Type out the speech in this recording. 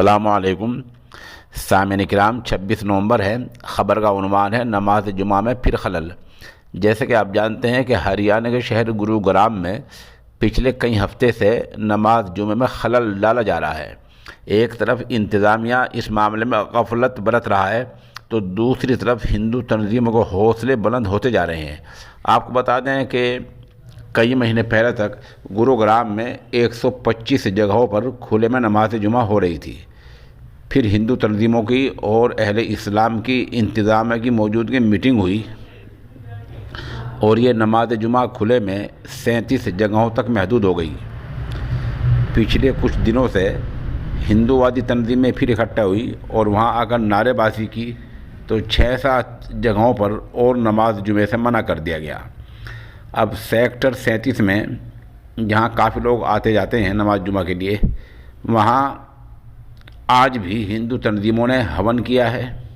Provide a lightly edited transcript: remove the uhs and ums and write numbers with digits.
السلام علیکم سامعین کرام، 26 نومبر ہے۔ خبر کا عنوان ہے نماز جمعہ میں پھر خلل۔ جیسے کہ آپ جانتے ہیں کہ ہریانہ کے شہر گروگرام میں پچھلے کئی ہفتے سے نماز جمعہ میں خلل ڈالا جا رہا ہے۔ ایک طرف انتظامیہ اس معاملے میں غفلت برت رہا ہے تو دوسری طرف ہندو تنظیموں کو حوصلے بلند ہوتے جا رہے ہیں۔ آپ کو بتا دیں کہ کئی مہینے پہلے تک گروگرام میں 125 جگہوں پر کھلے میں نماز جمعہ ہو رہی تھی۔ پھر ہندو تنظیموں کی اور اہل اسلام کی انتظامیہ کی موجودگی میٹنگ ہوئی اور یہ نماز جمعہ کھلے میں 37 جگہوں تک محدود ہو گئی۔ پچھلے کچھ دنوں سے ہندووادی تنظیمیں پھر اکٹھا ہوئی اور وہاں آ کر نعرے بازی کی تو 6-7 جگہوں پر اور نماز جمعے سے منع کر دیا گیا۔ اب سیکٹر 37 میں جہاں کافی لوگ آتے جاتے ہیں نماز جمعہ کے لیے، وہاں آج بھی ہندو تنظیموں نے ہون کیا ہے۔